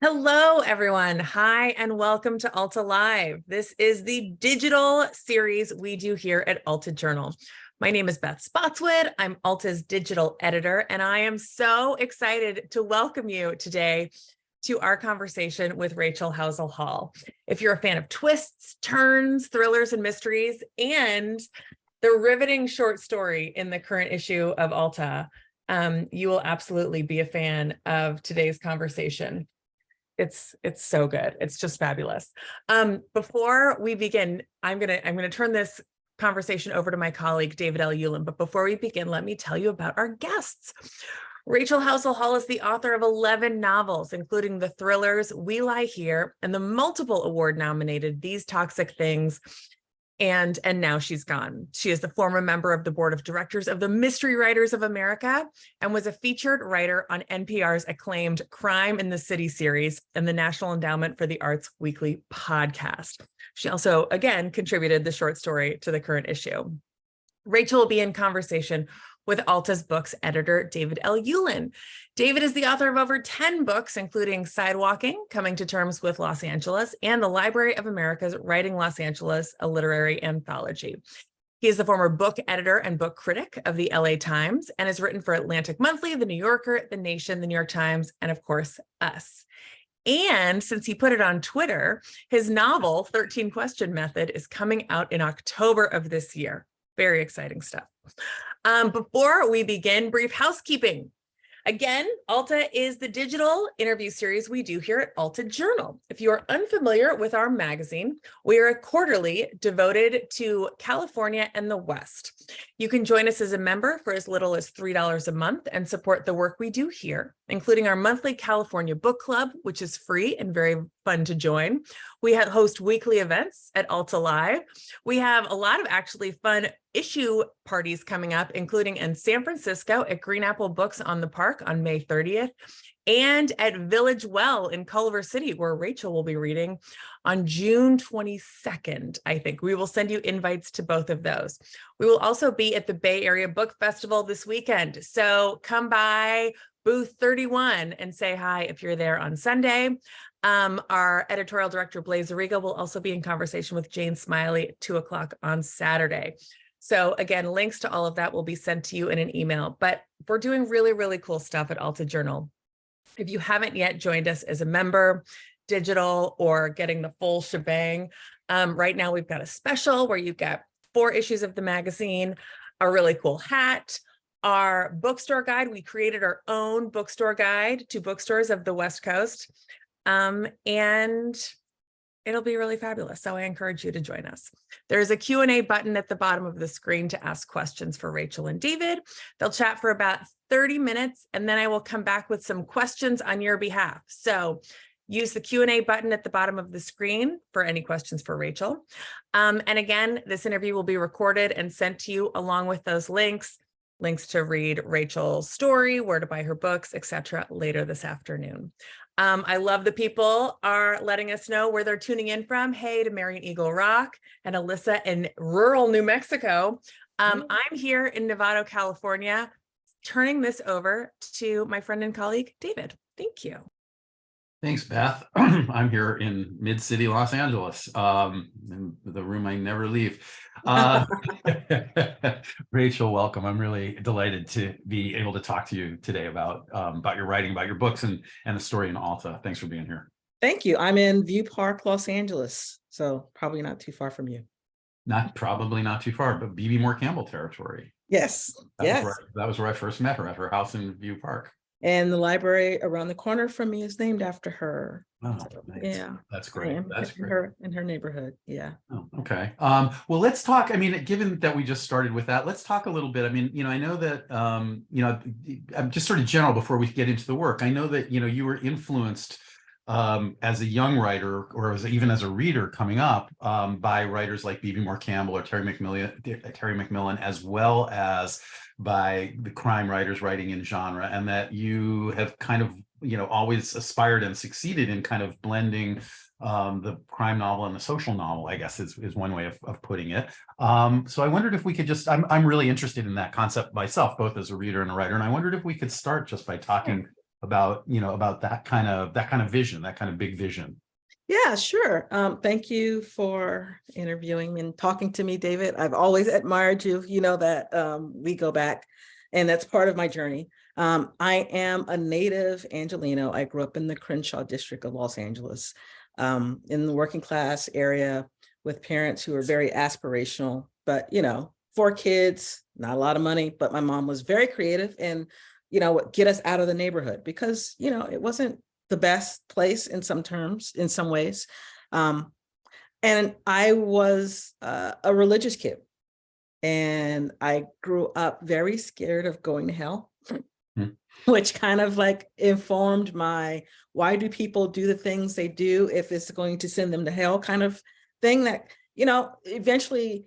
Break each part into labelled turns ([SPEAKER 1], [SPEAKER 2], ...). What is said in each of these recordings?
[SPEAKER 1] Hello, everyone. Hi, and welcome to Alta Live. This is the digital series we do here at Alta Journal. My name is Beth Spotswood. I'm Alta's digital editor, and I am so excited to welcome you today to our conversation with Rachel Howzell Hall. If you're a fan of twists, turns, thrillers, and mysteries, and the riveting short story in the current issue of Alta, you will absolutely be a fan of today's conversation. It's so good. It's just fabulous. Before we begin, I'm gonna turn this conversation over to my colleague, David L. Hewlin. But before we begin, let me tell you about our guests. Rachel Howzell Hall is the author of 11 novels, including the thrillers We Lie Here and the multiple award-nominated These Toxic Things, and Now She's Gone. She is the former member of the board of directors of the Mystery Writers of America and was a featured writer on NPR's acclaimed Crime in the City series and the National Endowment for the Arts Weekly podcast. She also, again, contributed the short story to the current issue. Rachel will be in conversation with Alta's books editor, David L. Hewlin. David is the author of over 10 books, including Sidewalking, Coming to Terms with Los Angeles, and the Library of America's Writing Los Angeles, a literary anthology. He is the former book editor and book critic of the LA Times and has written for Atlantic Monthly, The New Yorker, The Nation, The New York Times, and of course, Us. And since he put it on Twitter, his novel, 13 Question Method, is coming out in October of this year. Very exciting stuff. Before we begin, brief housekeeping. Again, Alta is the digital interview series we do here at Alta Journal. If you are unfamiliar with our magazine, we are a quarterly devoted to California and the West. You can join us as a member for as little as $3 a month and support the work we do here, including our monthly California book club, which is free and very fun to join. We host weekly events at Alta Live. We have a lot of actually fun issue parties coming up, including in San Francisco at Green Apple Books on the Park on May 30th, and at Village Well in Culver City, where Rachel will be reading on June 22nd, I think. We will send you invites to both of those. We will also be at the Bay Area Book Festival this weekend. So come by booth 31 and say hi if you're there on Sunday. Our editorial director, Blaise Zariga, will also be in conversation with Jane Smiley at 2 o'clock on Saturday. So again, links to all of that will be sent to you in an email. But we're doing really, really cool stuff at Alta Journal. If you haven't yet joined us as a member, digital, or getting the full shebang, right now we've got a special where you get 4 issues of the magazine, a really cool hat, our bookstore guide. We created our own bookstore guide to bookstores of the West Coast. And it'll be really fabulous. So I encourage you to join us. There's a Q&A button at the bottom of the screen to ask questions for Rachel and David. They'll chat for about 30 minutes, and then I will come back with some questions on your behalf. So use the Q&A button at the bottom of the screen for any questions for Rachel. And again, this interview will be recorded and sent to you along with those links to read Rachel's story, where to buy her books, etc. later this afternoon. I love the people are letting us know where they're tuning in from. Hey to Marion Eagle Rock and Alyssa in rural New Mexico. I'm here in Novato, California, turning this over to my friend and colleague, David. Thank you.
[SPEAKER 2] Thanks, Beth. I'm here in mid-city Los Angeles, in the room I never leave. Rachel, welcome. I'm really delighted to be able to talk to you today about your writing, about your books, and the story in Alta. Thanks for being here.
[SPEAKER 3] Thank you. I'm in View Park, Los Angeles, so probably not too far from you.
[SPEAKER 2] Probably not too far, but B.B. Moore Campbell territory.
[SPEAKER 3] Yes.
[SPEAKER 2] That was where I first met her, at her house in View Park.
[SPEAKER 3] And the library around the corner from me is named after her.
[SPEAKER 2] Oh, nice. Yeah, that's great. That's great.
[SPEAKER 3] In her neighborhood. Yeah.
[SPEAKER 2] Oh, okay. Well, let's talk. I mean, given that we just started with that, let's talk a little bit. I mean, I know that, I'm just sort of general before we get into the work. I know that, you were influenced as a young writer, or even as a reader coming up, by writers like B.B. Moore Campbell or Terry McMillan, as well as by the crime writers writing in genre, and that you have kind of, always aspired and succeeded in kind of blending the crime novel and the social novel, I guess is one way of putting it. So I wondered if we could just, I'm really interested in that concept myself, both as a reader and a writer, and I wondered if we could start just by talking about, about that kind of vision, that kind of big vision.
[SPEAKER 3] Yeah, sure. Thank you for interviewing and talking to me, David. I've always admired you. You know that we go back, and that's part of my journey. I am a native Angelino. I grew up in the Crenshaw district of Los Angeles, in the working class area with parents who were very aspirational, but, 4 kids, not a lot of money, but my mom was very creative and, would get us out of the neighborhood because, it wasn't the best place in some terms, in some ways. And I was a religious kid, and I grew up very scared of going to hell, which kind of like informed my, why do people do the things they do if it's going to send them to hell kind of thing that, eventually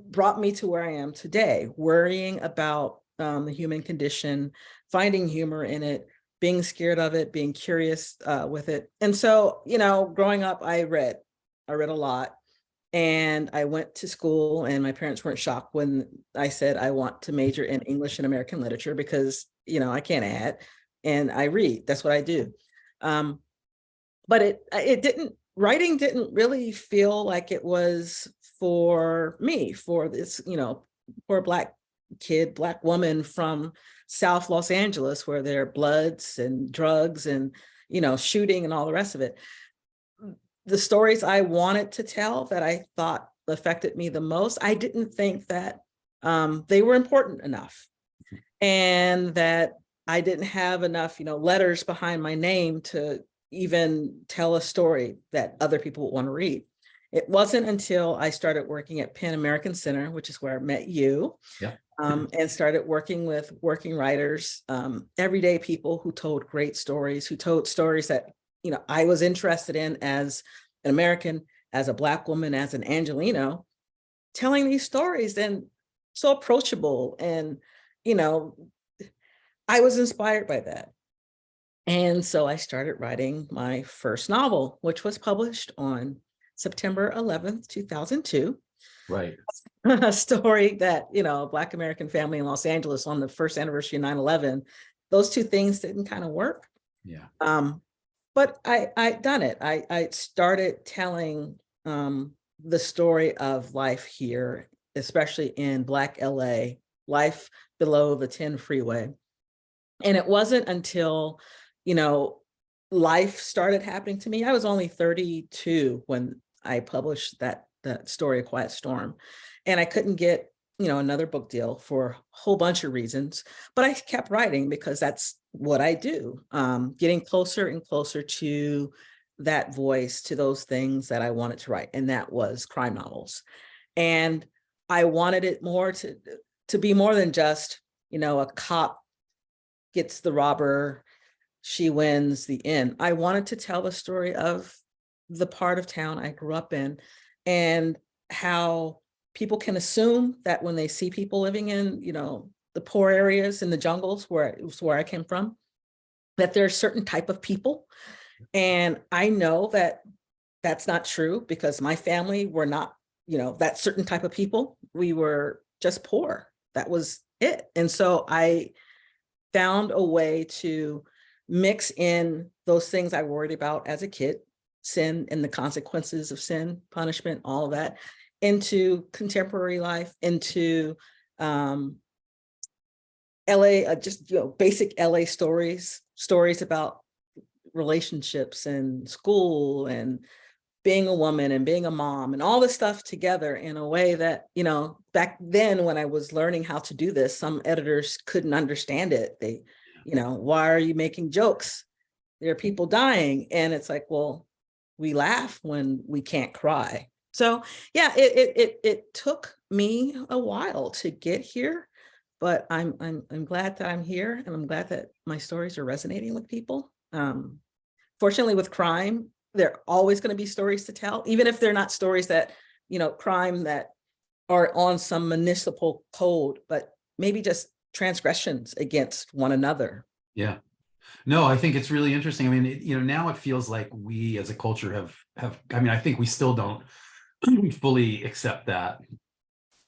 [SPEAKER 3] brought me to where I am today, worrying about the human condition, finding humor in it, being scared of it, being curious with it. And so, growing up, I read a lot, and I went to school, and my parents weren't shocked when I said I want to major in English and American literature because, I can't add, and I read, that's what I do. But writing didn't really feel like it was for me, for this, for a Black kid, Black woman from South Los Angeles, where there are bloods and drugs and, shooting and all the rest of it. The stories I wanted to tell that I thought affected me the most, I didn't think that they were important enough, and that I didn't have enough, letters behind my name to even tell a story that other people would want to read. It wasn't until I started working at Penn American Center, which is where I met you.
[SPEAKER 2] Yeah.
[SPEAKER 3] And started working with working writers, everyday people who told great stories, who told stories that, I was interested in as an American, as a Black woman, as an Angelino, telling these stories, and so approachable. And, I was inspired by that. And so I started writing my first novel, which was published on September 11th, 2002.
[SPEAKER 2] Right.
[SPEAKER 3] A story that, a Black American family in Los Angeles on the first anniversary of 9/11, those two things didn't kind of work.
[SPEAKER 2] Yeah.
[SPEAKER 3] But I done it. I started telling the story of life here, especially in Black LA, life below the 10 freeway. And it wasn't until, life started happening to me. I was only 32 when I published that story, A Quiet Storm. And I couldn't get, another book deal for a whole bunch of reasons, but I kept writing because that's what I do. Getting closer and closer to that voice, to those things that I wanted to write. And that was crime novels. And I wanted it more to be more than just, a cop gets the robber, she wins, the end. I wanted to tell the story of the part of town I grew up in, and how people can assume that when they see people living in, the poor areas in the jungles where I came from, that there are certain type of people. And I know that that's not true because my family were not, that certain type of people. We were just poor. That was it. And so I found a way to mix in those things I worried about as a kid, sin and the consequences of sin, punishment, all of that, into contemporary life, into LA, just basic LA stories about relationships and school and being a woman and being a mom and all this stuff together in a way that, back then when I was learning how to do this, some editors couldn't understand it. They, why are you making jokes? There are people dying. And it's like, well, we laugh when we can't cry. So yeah, it took me a while to get here, but I'm glad that I'm here, and I'm glad that my stories are resonating with people. Fortunately, with crime, there are always going to be stories to tell, even if they're not stories that, crime that are on some municipal code, but maybe just transgressions against one another.
[SPEAKER 2] Yeah. No, I think it's really interesting. I mean, now it feels like we as a culture have, I think we still don't fully accept that,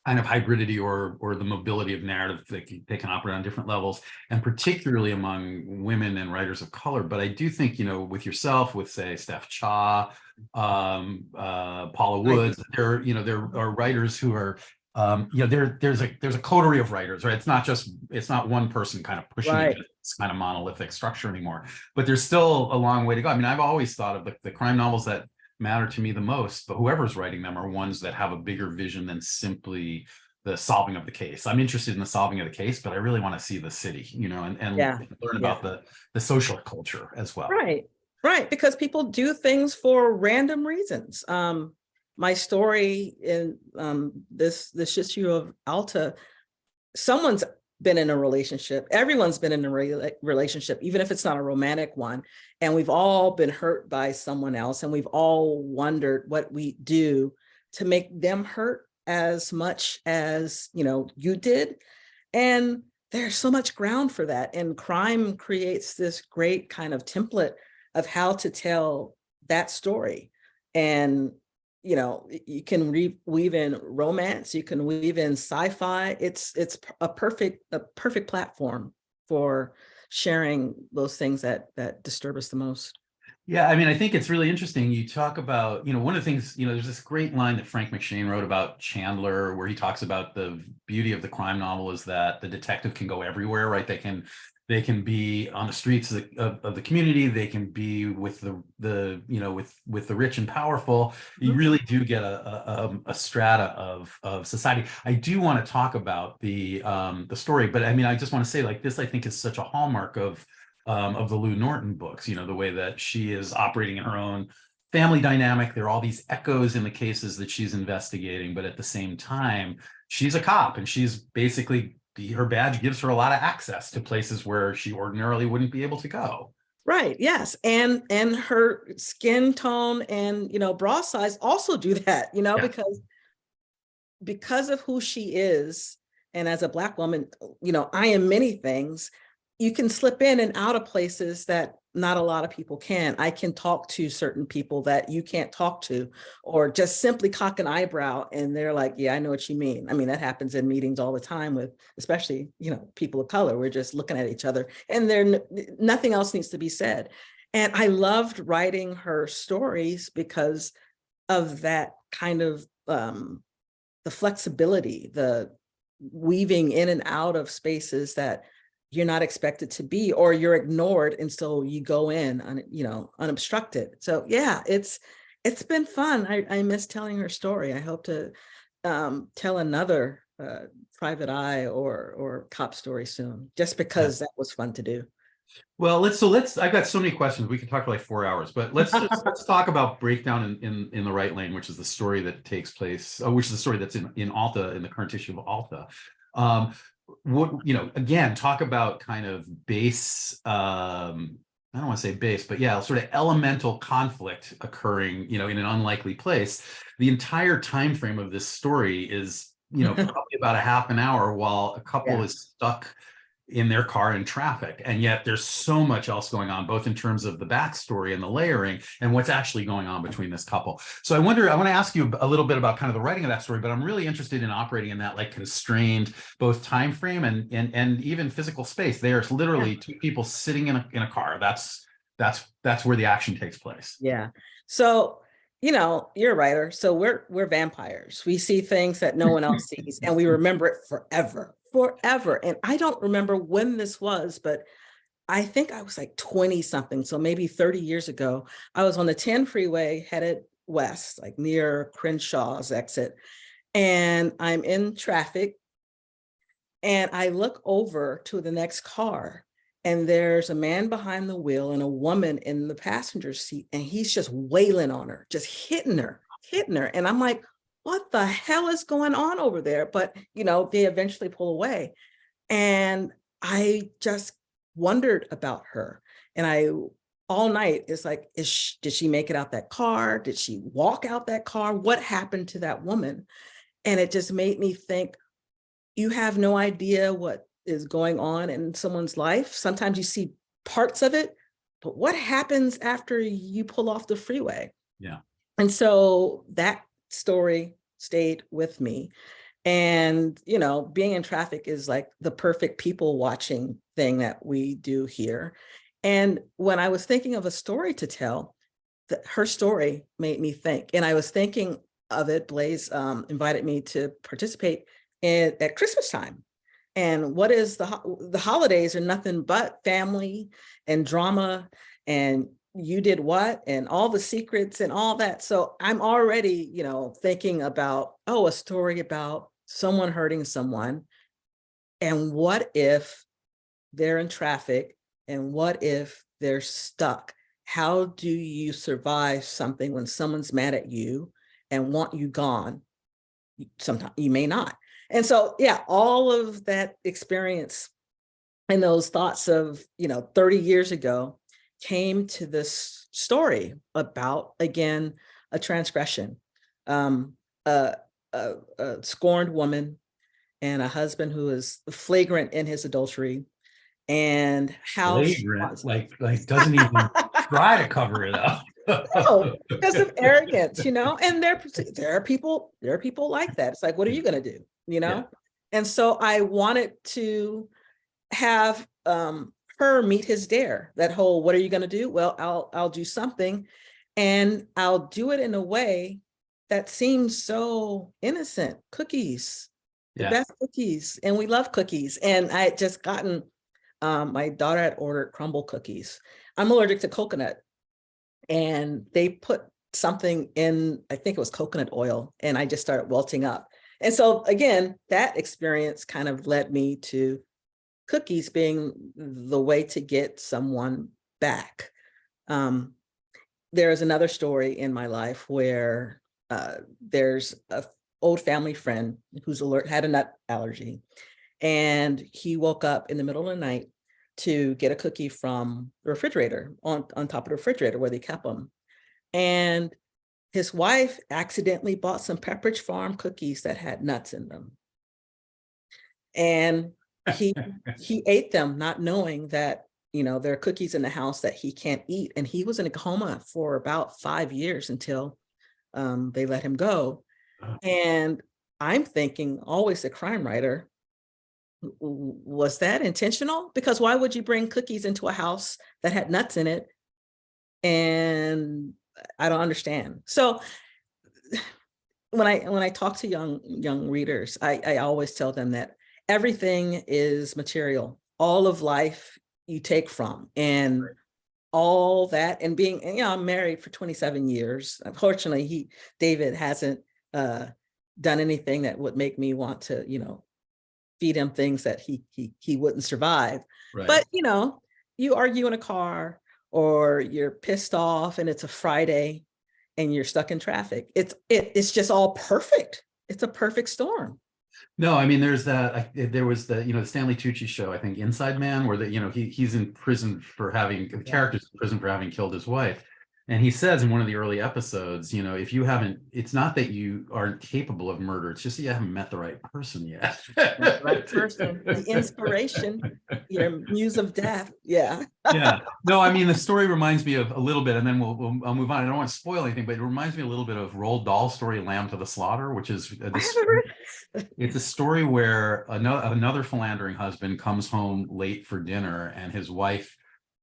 [SPEAKER 2] kind of hybridity or the mobility of narrative that they can operate on different levels, and particularly among women and writers of color. But I do think, with yourself, with say Steph Cha, Paula Woods, there are writers who are there's a coterie of writers, right? It's not one person kind of pushing
[SPEAKER 3] Right.
[SPEAKER 2] this kind of monolithic structure anymore, but there's still a long way to go. I mean, I've always thought of the crime novels that matter to me the most, but whoever's writing them are ones that have a bigger vision than simply the solving of the case. I'm interested in the solving of the case, but I really want to see the city, and
[SPEAKER 3] Yeah.
[SPEAKER 2] learn about the social culture as well.
[SPEAKER 3] Right, because people do things for random reasons. My story in this issue of Alta, someone's been in a relationship. Everyone's been in a relationship, even if it's not a romantic one. And we've all been hurt by someone else. And we've all wondered what we do to make them hurt as much as, you did. And there's so much ground for that. And crime creates this great kind of template of how to tell that story. And you can weave in romance, you can weave in sci-fi. It's a perfect platform for sharing those things that disturb us the most.
[SPEAKER 2] Yeah, I mean, I think it's really interesting. You talk about, one of the things, there's this great line that Frank McShane wrote about Chandler, where he talks about the beauty of the crime novel is that the detective can go everywhere, right? They can be on the streets of the community. They can be with the with the rich and powerful. You really do get a strata of society. I do want to talk about the story, but I mean, I just want to say, like, this, I think, is such a hallmark of the Lou Norton books. The way that she is operating in her own family dynamic. There are all these echoes in the cases that she's investigating, but at the same time, she's a cop, and she's basically, her badge gives her a lot of access to places where she ordinarily wouldn't be able to go.
[SPEAKER 3] Right. Yes. And her skin tone and, bra size also do that, because of who she is. And as a Black woman, I am many things. You can slip in and out of places that not a lot of people can. I can talk to certain people that you can't talk to, or just simply cock an eyebrow and they're like, yeah, I know what you mean. I mean, that happens in meetings all the time with, especially, people of color. We're just looking at each other and nothing else needs to be said. And I loved writing her stories because of that kind of the flexibility, the weaving in and out of spaces that you're not expected to be, or you're ignored. And so you go in, unobstructed. So yeah, it's been fun. I miss telling her story. I hope to tell another Private Eye or cop story soon, just because that was fun to do.
[SPEAKER 2] Well, I've got so many questions. We could talk for like 4 hours, but let's talk about Breakdown in the Right Lane, which is the story that takes place, which is the story that's in Alta, in the current issue of Alta. Again, talk about kind of base, I don't want to say base, but yeah, sort of elemental conflict occurring, in an unlikely place. The entire time frame of this story is, probably about a half an hour while a couple is stuck in their car in traffic. And yet there's so much else going on, both in terms of the backstory and the layering and what's actually going on between this couple. So I want to ask you a little bit about kind of the writing of that story, but I'm really interested in operating in that like constrained both time frame and even physical space. There's literally two people sitting in a car. That's where the action takes place.
[SPEAKER 3] Yeah. So, you're a writer. So we're vampires. We see things that no one else sees, and we remember it forever. And I don't remember when this was, but I think I was like 20 something. So maybe 30 years ago, I was on the 10 freeway headed west, like near Crenshaw's exit. And I'm in traffic and I look over to the next car and there's a man behind the wheel and a woman in the passenger seat. And he's just wailing on her, just hitting her. And I'm like, what the hell is going on over there? But, they eventually pull away. And I just wondered about her. And all night, it's like, did she make it out that car? Did she walk out that car? What happened to that woman? And it just made me think, you have no idea what is going on in someone's life. Sometimes you see parts of it, but what happens after you pull off the freeway?
[SPEAKER 2] Yeah.
[SPEAKER 3] And so that story stayed with me. And, being in traffic is like the perfect people watching thing that we do here. And when I was thinking of a story to tell, her story made me think. And I was thinking of it, Blaze invited me to participate at Christmas time. And what is the holidays are nothing but family and drama and you did what and all the secrets and all that. So I'm already, thinking about, a story about someone hurting someone. And what if they're in traffic? And what if they're stuck? How do you survive something when someone's mad at you and want you gone? Sometimes you may not. And so, yeah, all of that experience and those thoughts of, 30 years ago came to this story about, again, a transgression, a scorned woman and a husband who is flagrant in his adultery, and how
[SPEAKER 2] Flagrant, like doesn't even try to cover it up.
[SPEAKER 3] no, because of arrogance, and there are people like that. It's like, what are you going to do?
[SPEAKER 2] Yeah.
[SPEAKER 3] And so I wanted to have her meet his dare. That whole, what are you going to do? Well, I'll do something, and I'll do it in a way that seems so innocent. Cookies, the best cookies, and we love cookies. And I had just gotten my daughter had ordered crumble cookies. I'm allergic to coconut, and they put something in, I think it was coconut oil, and I just started welting up. And so again, that experience kind of led me to cookies being the way to get someone back. There's another story in my life where there's an old family friend who's had a nut allergy, and he woke up in the middle of the night to get a cookie from the refrigerator on top of the refrigerator where they kept them. And his wife accidentally bought some Pepperidge Farm cookies that had nuts in them. And he ate them, not knowing that, there are cookies in the house that he can't eat. And he was in a coma for about 5 years until they let him go. And I'm thinking, always the crime writer, was that intentional? Because why would you bring cookies into a house that had nuts in it? And I don't understand. So when I talk to young readers, I always tell them that everything is material. All of life you take from, and all that, and being, I'm married for 27 years. Unfortunately, David hasn't done anything that would make me want to, feed him things that he wouldn't survive. Right. But, you argue in a car, or you're pissed off and it's a Friday and you're stuck in traffic. It's just all perfect. It's a perfect storm.
[SPEAKER 2] No, I mean, there was the Stanley Tucci show, I think, Inside Man, where he's in prison for having, the character's in prison for having killed his wife. And he says in one of the early episodes, if you haven't, it's not that you aren't capable of murder, it's just that you haven't met the right person yet.
[SPEAKER 3] The right person, the inspiration, your muse of death. Yeah.
[SPEAKER 2] Yeah. No, I mean, the story reminds me of a little bit, and then I'll move on. I don't want to spoil anything, but it reminds me a little bit of Roald Dahl's story, Lamb to the Slaughter, which is it's a story where another philandering husband comes home late for dinner, and his wife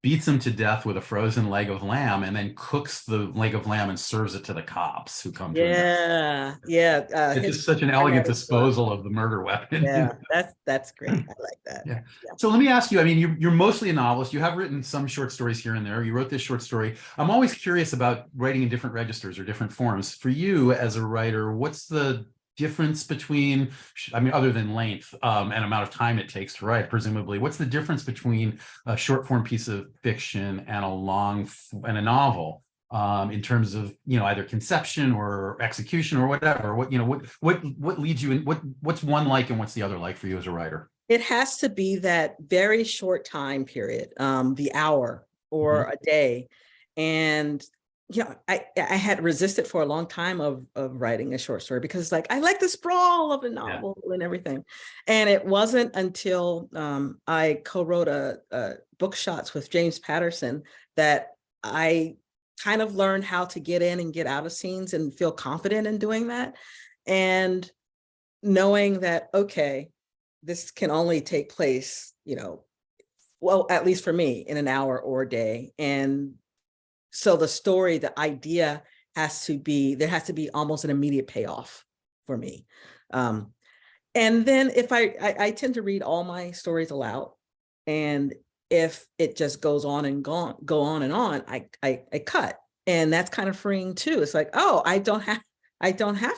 [SPEAKER 2] beats him to death with a frozen leg of lamb, and then cooks the leg of lamb and serves it to the cops who come to him. It's just such an elegant disposal of the murder weapon.
[SPEAKER 3] Yeah, that's great. I like that.
[SPEAKER 2] Yeah. So let me ask you, I mean, you're mostly a novelist. You have written some short stories here and there. You wrote this short story. I'm always curious about writing in different registers or different forms. For you as a writer, what's the difference between, I mean, other than length and amount of time it takes to write, presumably, what's the difference between a short form piece of fiction and a novel in terms of, either conception or execution or whatever? What leads you in, what's one like and what's the other like for you as a writer?
[SPEAKER 3] It has to be that very short time period, the hour or a day. And I had resisted for a long time of writing a short story, because I like the sprawl of a novel and everything. And it wasn't until I co-wrote a book shots with James Patterson that I kind of learned how to get in and get out of scenes and feel confident in doing that. And knowing that, okay, this can only take place, well, at least for me, in an hour or a day. And so the story, the idea there has to be almost an immediate payoff for me. And then if I tend to read all my stories aloud, and if it just goes on and go on and on, I cut. And that's kind of freeing too. It's like, oh, I don't have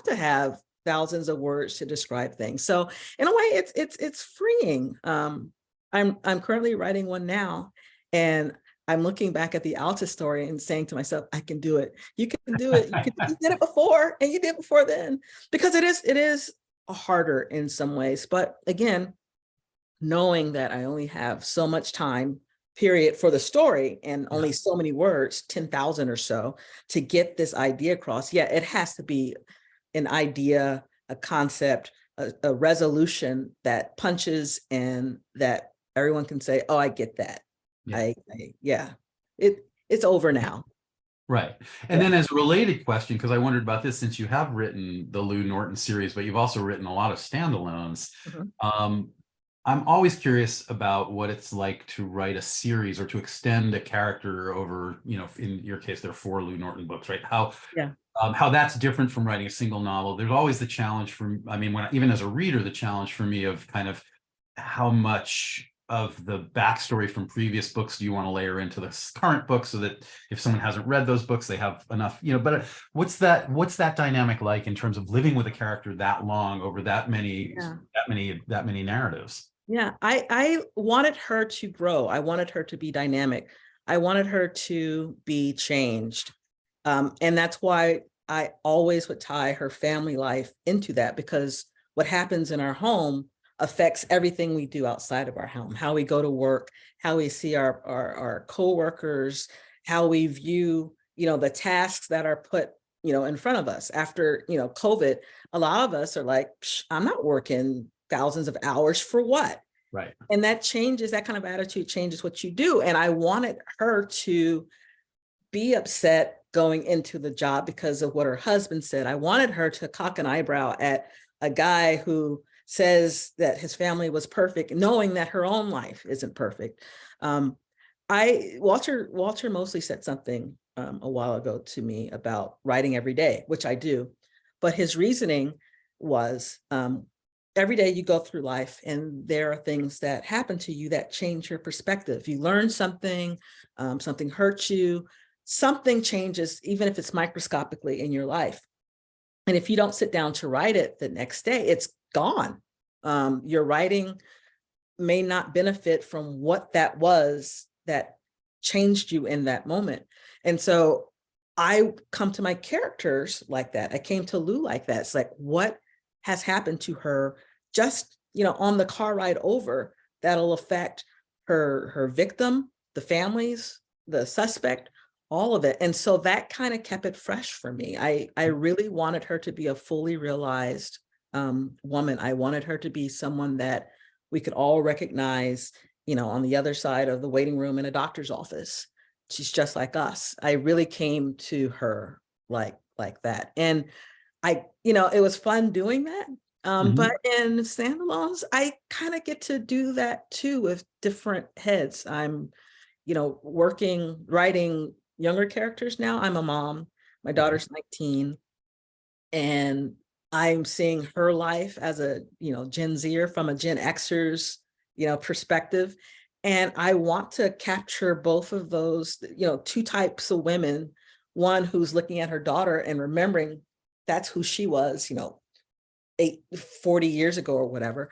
[SPEAKER 3] to have thousands of words to describe things. So in a way, it's freeing. I'm currently writing one now, and I'm looking back at the Alta story and saying to myself, I can do it. You can do it. You did it before, and you did before then, because it is harder in some ways. But again, knowing that I only have so much time, period, for the story, and only so many words, 10,000 or so, to get this idea across. Yeah, it has to be an idea, a concept, a resolution that punches, and that everyone can say, oh, I get that. It's over now.
[SPEAKER 2] Right. And then as a related question, because I wondered about this, since you have written the Lou Norton series, but you've also written a lot of standalones. I'm always curious about what it's like to write a series or to extend a character over, in your case, there are 4 Lou Norton books, right? How that's different from writing a single novel. There's always the challenge even as a reader, the challenge for me of kind of how much of the backstory from previous books do you want to layer into the current book, so that if someone hasn't read those books, they have enough, but what's that dynamic like in terms of living with a character that long over that many narratives?
[SPEAKER 3] Yeah, I wanted her to grow. I wanted her to be dynamic. I wanted her to be changed. And that's why I always would tie her family life into that, because what happens in our home affects everything we do outside of our home, how we go to work, how we see our coworkers, how we view, the tasks that are put, in front of us. After, COVID, a lot of us are like, I'm not working thousands of hours for what?
[SPEAKER 2] Right.
[SPEAKER 3] And that kind of attitude changes what you do. And I wanted her to be upset going into the job because of what her husband said. I wanted her to cock an eyebrow at a guy who says that his family was perfect, knowing that her own life isn't perfect. Walter mostly said something a while ago to me about writing every day, which I do. But his reasoning was, every day you go through life and there are things that happen to you that change your perspective. You learn something, something hurts you, something changes, even if it's microscopically in your life. And if you don't sit down to write it the next day, it's gone. Your writing may not benefit from what that was that changed you in that moment. And so I come to my characters like that. I came to Lou like that. It's like, what has happened to her just, on the car ride over, that'll affect her victim, the families, the suspect, all of it. And so that kind of kept it fresh for me. I really wanted her to be a fully realized woman. I wanted her to be someone that we could all recognize, on the other side of the waiting room in a doctor's office. She's just like us. I really came to her like that. And it was fun doing that. But in standalones, I kind of get to do that too with different heads. I'm, writing younger characters now. I'm a mom. My daughter's 19. And I'm seeing her life as a, Gen Zer from a Gen Xer's, perspective. And I want to capture both of those, 2 types of women, one who's looking at her daughter and remembering that's who she was, 40 years ago or whatever.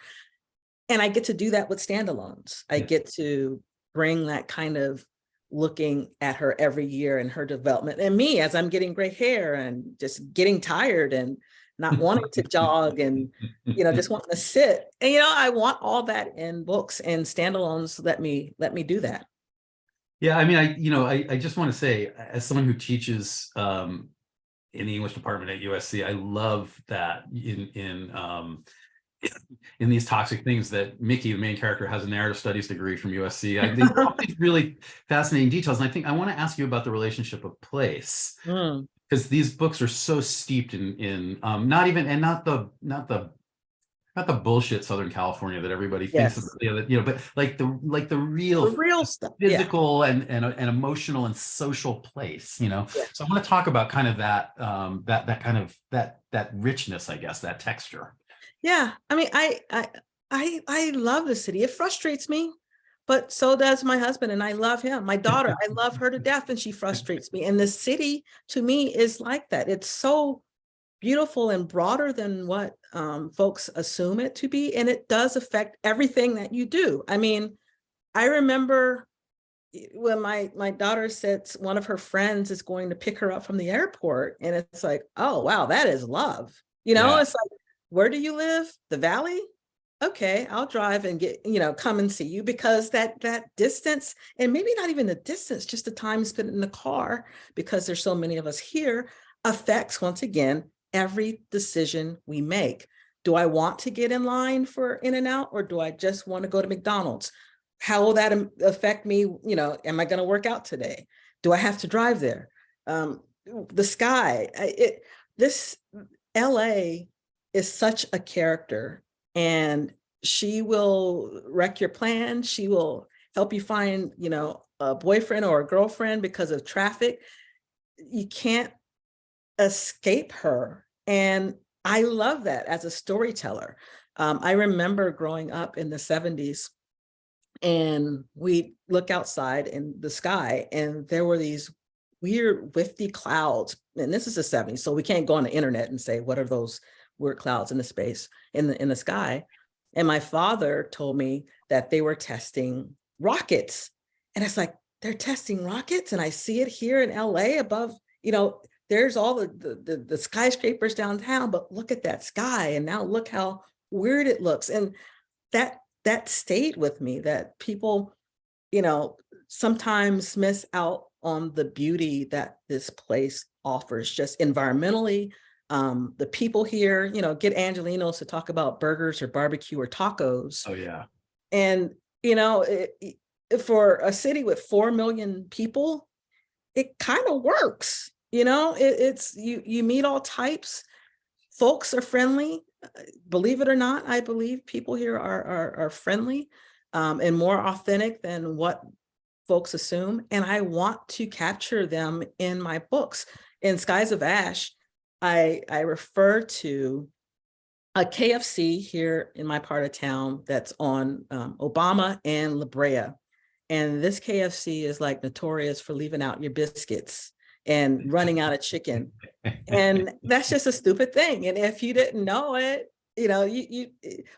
[SPEAKER 3] And I get to do that with standalones. I get to bring that kind of looking at her every year and her development, and me as I'm getting gray hair and just getting tired and not wanting to jog and, just wanting to sit. And, I want all that in books, and standalones let me do that.
[SPEAKER 2] Yeah. I mean, I just want to say, as someone who teaches in the English department at USC, I love that in these toxic things that Mickey, the main character, has a narrative studies degree from USC. I think all these really fascinating details. And I want to ask you about the relationship of place, because these books are so steeped in not the Not the bullshit Southern California that everybody thinks of,
[SPEAKER 3] Yes.
[SPEAKER 2] but like the real
[SPEAKER 3] The real stuff. Yeah.
[SPEAKER 2] physical and emotional and social place,
[SPEAKER 3] Yeah.
[SPEAKER 2] So I want to talk about kind of that that kind of that richness, I guess, that texture.
[SPEAKER 3] Yeah. I mean, I love the city. It frustrates me, but so does my husband, and I love him. My daughter, I love her to death, and she frustrates me. And the city to me is like that. It's so beautiful and broader than what folks assume it to be. And it does affect everything that you do. I mean, I remember when my daughter said one of her friends is going to pick her up from the airport, and it's like, oh, wow, that is love.
[SPEAKER 2] Yeah.
[SPEAKER 3] It's like, where do you live? The Valley? Okay, I'll drive and come and see you, because that distance, and maybe not even the distance, just the time spent in the car, because there's so many of us here, affects, once again, every decision we make. Do I want to get in line for In-N-Out, or do I just want to go to McDonald's? How will that affect me? Am I going to work out today? Do I have to drive there? The sky, this LA is such a character, and she will wreck your plan. She will help you find, a boyfriend or a girlfriend because of traffic. You can't escape her. And I love that as a storyteller. I remember growing up in the 70s, and we look outside in the sky, and there were these weird wifty clouds. And this is the 70s, so we can't go on the internet and say, what are those weird clouds in the space, in the sky? And my father told me that they were testing rockets. And it's like, they're testing rockets, and I see it here in LA above, there's all the skyscrapers downtown, but look at that sky, and now look how weird it looks. And that stayed with me, that people, sometimes miss out on the beauty that this place offers, just environmentally. The people here, get Angelinos to talk about burgers or barbecue or tacos.
[SPEAKER 2] Oh yeah.
[SPEAKER 3] And, for a city with 4 million people, it kind of works. It's you meet all types. Folks are friendly. Believe it or not, I believe people here are friendly and more authentic than what folks assume. And I want to capture them in my books. In Skies of Ash, I refer to a KFC here in my part of town that's on Obama and La Brea. And this KFC is like notorious for leaving out your biscuits and running out of chicken. And that's just a stupid thing. And if you didn't know it, you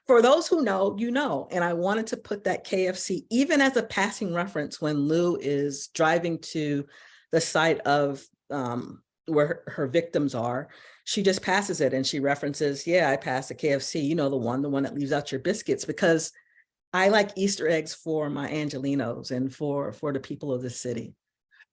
[SPEAKER 3] for those who know, and I wanted to put that KFC even as a passing reference when Lou is driving to the site of where her victims are. She just passes it and she references, yeah, I passed the KFC, the one that leaves out your biscuits, because I like Easter eggs for my Angelinos and for the people of the city.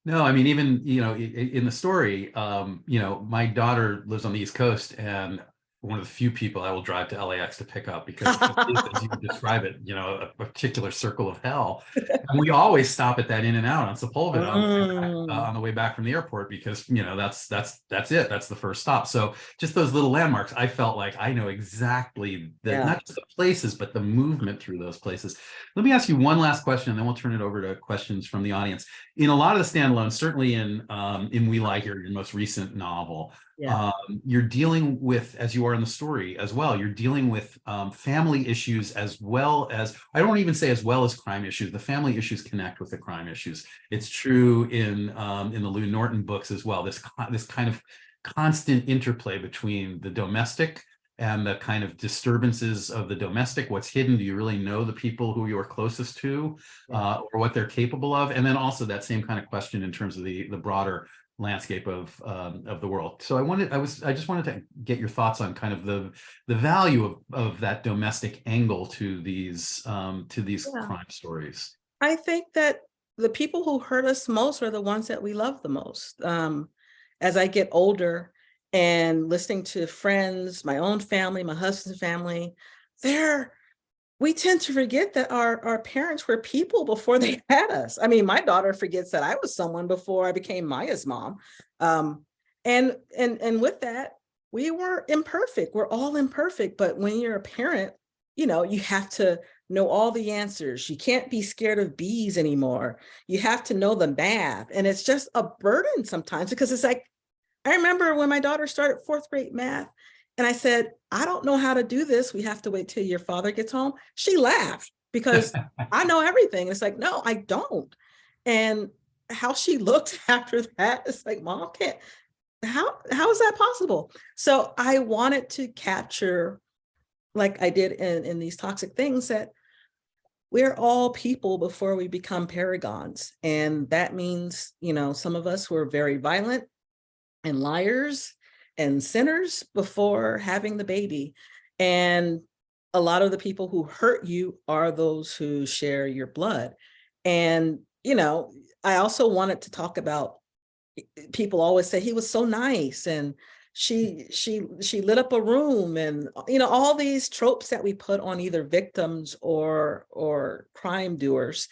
[SPEAKER 2] No, I mean, even, in the story, my daughter lives on the East Coast, and one of the few people I will drive to LAX to pick up, because as you describe it, a particular circle of hell. And we always stop at that In-N-Out on Sepulveda on the way back from the airport, because that's it. That's the first stop. So just those little landmarks, I felt like I know exactly not just the places, but the movement through those places. Let me ask you one last question, and then we'll turn it over to questions from the audience. In a lot of the standalones, certainly in We Lie Here, your most recent novel, you're dealing with, as you are in the story as well, you're dealing with family issues, as well as, I don't even say as well as crime issues. The family issues connect with the crime issues. It's true in the Lou Norton books as well. This kind of constant interplay between the domestic and the kind of disturbances of the domestic. What's hidden? Do you really know the people who you're closest to, or what they're capable of? And then also that same kind of question in terms of the broader landscape of the world. So I just wanted to get your thoughts on kind of the value of that domestic angle to these crime stories.
[SPEAKER 3] I think that the people who hurt us most are the ones that we love the most. As I get older and listening to friends, my own family, my husband's family, we tend to forget that our parents were people before they had us. I mean, my daughter forgets that I was someone before I became Maya's mom. And with that, we were imperfect. We're all imperfect. But when you're a parent, you have to know all the answers. You can't be scared of bees anymore. You have to know the math. And it's just a burden sometimes, because it's like, I remember when my daughter started 4th grade math and I said, I don't know how to do this. We have to wait till your father gets home. She laughed because I know everything. It's like, no, I don't. And how she looked after that, it's like, Mom can't, how is that possible? So I wanted to capture, like I did in these toxic things, that we're all people before we become paragons. And that means, some of us were very violent and liars and sinners before having the baby. And a lot of the people who hurt you are those who share your blood. And, I also wanted to talk about, people always say he was so nice and she lit up a room, and all these tropes that we put on either victims or crime doers.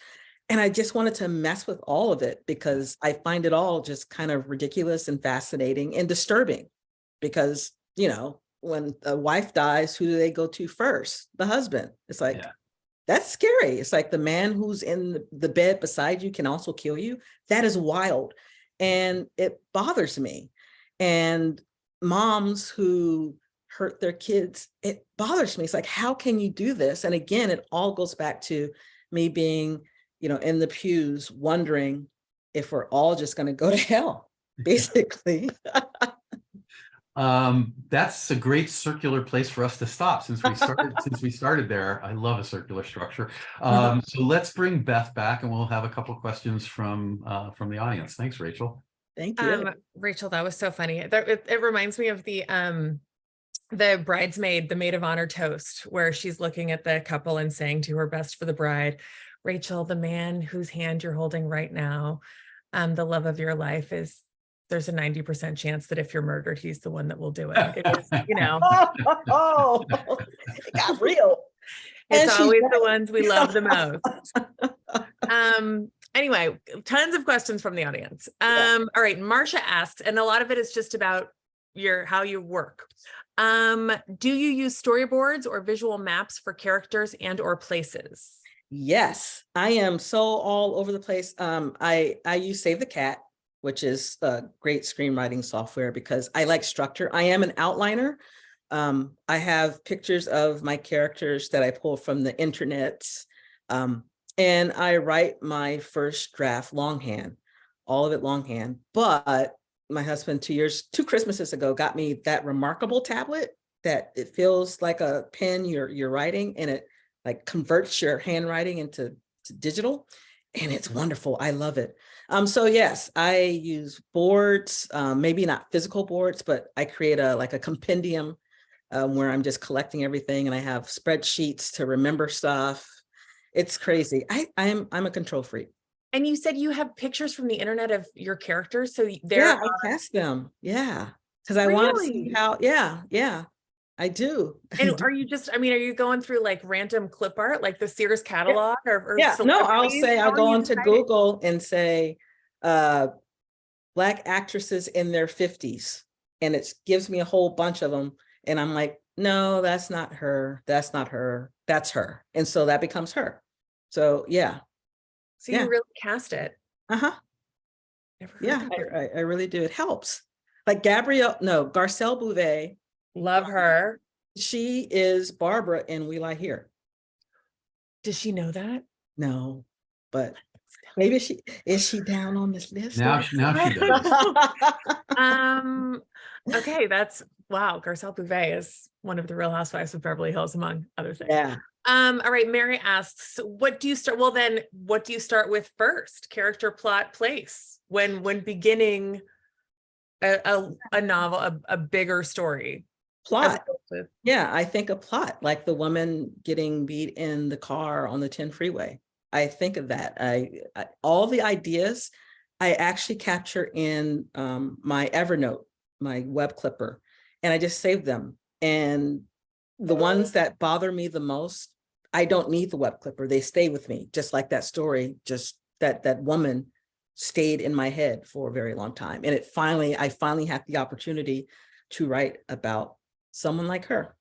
[SPEAKER 3] And I just wanted to mess with all of it because I find it all just kind of ridiculous and fascinating and disturbing. Because when a wife dies, who do they go to first? The husband. It's like,
[SPEAKER 2] Yeah.
[SPEAKER 3] That's scary. It's like the man who's in the bed beside you can also kill you. That is wild. And it bothers me. And moms who hurt their kids, it bothers me. It's like, how can you do this? And again, it all goes back to me being, in the pews, wondering if we're all just going to go to hell, basically.
[SPEAKER 2] That's a great circular place for us to stop since we started there. I love a circular structure. So let's bring Beth back and we'll have a couple of questions from the audience. Thanks, Rachel.
[SPEAKER 3] Thank you.
[SPEAKER 1] Rachel, that was so funny. It reminds me of the bridesmaid, the maid of honor toast, where she's looking at the couple and saying to her best for the bride, Rachel, the man whose hand you're holding right now, the love of your life, there's a 90% chance that if you're murdered, he's the one that will do it. It is,
[SPEAKER 3] Oh, it got real.
[SPEAKER 1] It's always the ones we love the most. Anyway, tons of questions from the audience. All right, Marcia asks, and a lot of it is just about how you work. Do you use storyboards or visual maps for characters and or places?
[SPEAKER 3] Yes, I am so all over the place. I use Save the Cat, which is a great screenwriting software because I like structure. I am an outliner. I have pictures of my characters that I pull from the internet. And I write my first draft longhand, all of it longhand. But my husband 2 Christmases ago got me that remarkable tablet that it feels like a pen you're writing, and it like converts your handwriting into digital. And it's wonderful. I love it. So yes, I use boards, maybe not physical boards, but I create a compendium where I'm just collecting everything, and I have spreadsheets to remember stuff. It's crazy. I'm a control freak.
[SPEAKER 1] And you said you have pictures from the internet of your characters, so
[SPEAKER 3] I cast them. Yeah, because I want to see how. Yeah, I do.
[SPEAKER 1] And are you going through like random clip art, like the Sears catalog, or
[SPEAKER 3] no? I'll go into Google and say Black actresses in their 50s, and it gives me a whole bunch of them, and I'm like, no, that's not her. That's not her. That's her, and so that becomes her. So yeah.
[SPEAKER 1] So you really cast it.
[SPEAKER 3] Yeah, I really do. It helps. Like Garcelle Bouvet.
[SPEAKER 1] Love her.
[SPEAKER 3] She is Barbara in We Lie Here.
[SPEAKER 1] Does she know that?
[SPEAKER 3] No, but maybe is she down on this list?
[SPEAKER 2] Now she does.
[SPEAKER 1] Okay, wow. Garcelle Bouvet is one of the Real Housewives of Beverly Hills, among other things.
[SPEAKER 3] Yeah.
[SPEAKER 1] All right, Mary asks, what do you start with first? Character, plot, place, when beginning a novel, a bigger story?
[SPEAKER 3] Plot. Yeah, I think a plot, like the woman getting beat in the car on the 10 freeway. I think of that. I all the ideas I actually capture in my Evernote, my web clipper, and I just save them. And the ones that bother me the most, I don't need the web clipper. They stay with me, just like that story, just that woman stayed in my head for a very long time. And I finally had the opportunity to write about someone like her.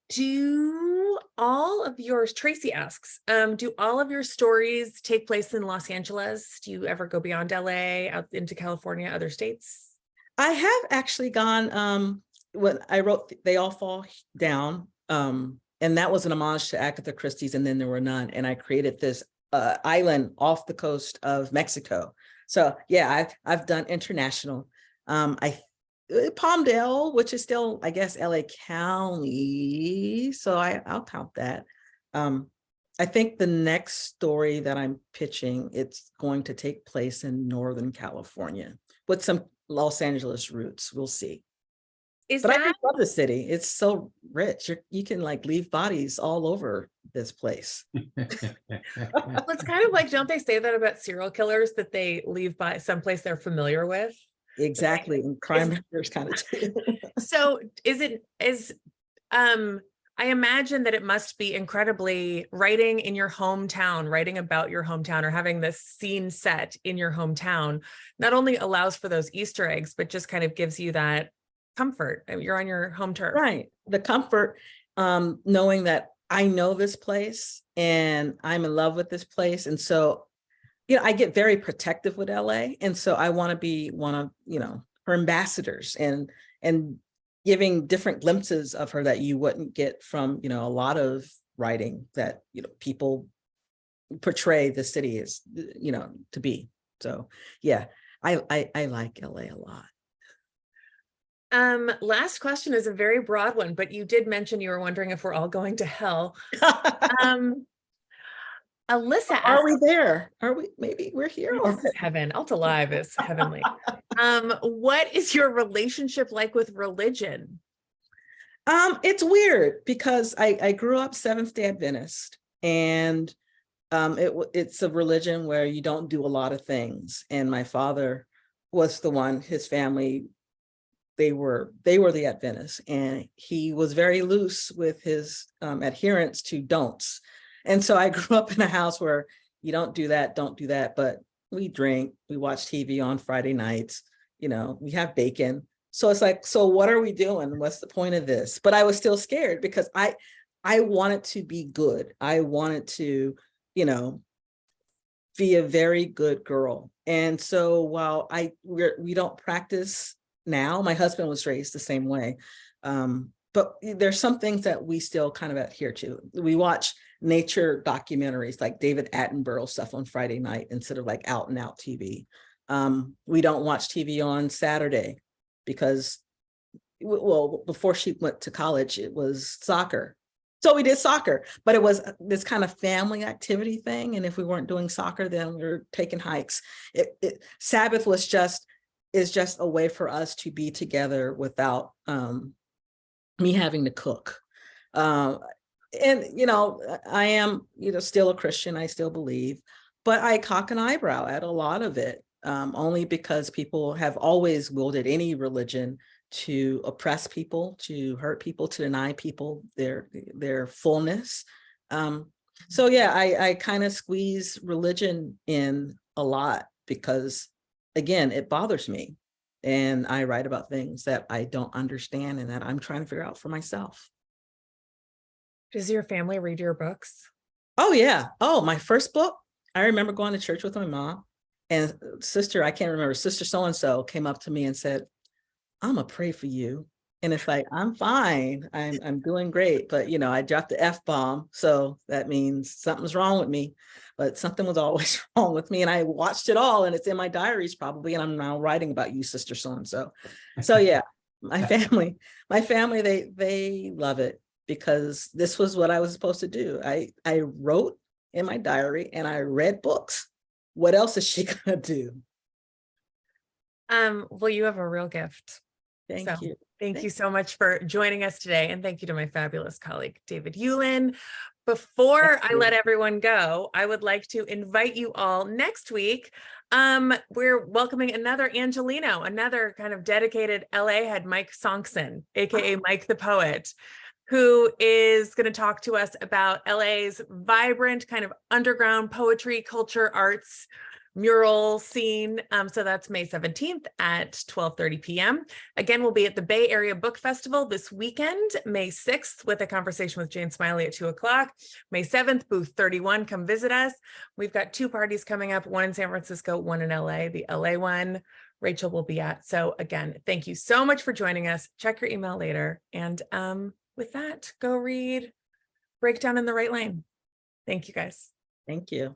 [SPEAKER 1] Do all of yours, Tracy asks, do all of your stories take place in Los Angeles? Do you ever go beyond LA, out into California, other states?
[SPEAKER 3] I have actually gone, when I wrote They All Fall Down, and that was an homage to Agatha Christie's And Then There Were None, and I created this island off the coast of Mexico. So yeah, I've done international. Palmdale, which is still, I guess, LA County. So I'll count that. I think the next story that I'm pitching, it's going to take place in Northern California with some Los Angeles roots. We'll see. But I just love the city. It's so rich. You can like leave bodies all over this place.
[SPEAKER 1] It's kind of like, don't they say that about serial killers, that they leave by someplace they're familiar with?
[SPEAKER 3] Exactly. And crime writers kind of too.
[SPEAKER 1] So I imagine that it must be incredibly writing in your hometown, writing about your hometown, or having this scene set in your hometown, not only allows for those Easter eggs, but just kind of gives you that comfort. You're on your home turf.
[SPEAKER 3] Right. The comfort, knowing that I know this place and I'm in love with this place. And so, I get very protective with LA. And so I want to be one of, her ambassadors and giving different glimpses of her that you wouldn't get from, a lot of writing that, people portray the city as, to be. So yeah, I like LA a lot.
[SPEAKER 1] Last question is a very broad one, but you did mention you were wondering if we're all going to hell. Alyssa,
[SPEAKER 3] are we there? Are we? Maybe we're here.
[SPEAKER 1] This is heaven. Alta Live is heavenly. What is your relationship like with religion?
[SPEAKER 3] It's weird because I grew up Seventh-day Adventist, and it's a religion where you don't do a lot of things. And my father was the one. His family, they were the Adventists, and he was very loose with his adherence to don'ts. And so I grew up in a house where you don't do that, but we drink, we watch TV on Friday nights, we have bacon. So it's like, so what are we doing? What's the point of this? But I was still scared because I wanted to be good. I wanted to, be a very good girl. And so while we don't practice now, my husband was raised the same way. But there's some things that we still kind of adhere to. We watch nature documentaries like David Attenborough stuff on Friday night instead of like out and out TV. We don't watch TV on Saturday because, well, before she went to college, it was soccer. So we did soccer, but it was this kind of family activity thing. And if we weren't doing soccer, then we were taking hikes. Sabbath is just a way for us to be together without me having to cook. And, I am, still a Christian, I still believe, but I cock an eyebrow at a lot of it, only because people have always wielded any religion to oppress people, to hurt people, to deny people their fullness. So yeah, I kind of squeeze religion in a lot because, again, it bothers me. And I write about things that I don't understand and that I'm trying to figure out for myself.
[SPEAKER 1] Does your family read your books?
[SPEAKER 3] Oh, yeah. Oh, my first book, I remember going to church with my mom, and sister, I can't remember, sister so-and-so came up to me and said, I'm gonna pray for you. And it's like, I'm fine. I'm doing great. But, I dropped the F-bomb. So that means something's wrong with me. But something was always wrong with me. And I watched it all, and it's in my diaries probably. And I'm now writing about you, sister so-and-so. So yeah, my family, they love it because this was what I was supposed to do. I wrote in my diary and I read books. What else is she gonna do?
[SPEAKER 1] Well, you have a real gift.
[SPEAKER 3] Thank you.
[SPEAKER 1] Thank you so much for joining us today. And thank you to my fabulous colleague, David Hewlin. Before I let everyone go, I would like to invite you all next week. We're welcoming another Angelino, another kind of dedicated LA head, Mike Sonkson, AKA Mike the Poet, who is going to talk to us about LA's vibrant kind of underground poetry, culture, arts mural scene. So that's May 17th at 12:30 p.m. Again, we'll be at the Bay Area Book Festival this weekend, May 6th, with a conversation with Jane Smiley at 2 o'clock. May 7th, booth 31, come visit us. We've got 2 parties coming up, one in San Francisco, one in LA. The LA one, Rachel will be at. So again, thank you so much for joining us. Check your email later. And with that, go read Breakdown in the Right Lane. Thank you, guys.
[SPEAKER 3] Thank you.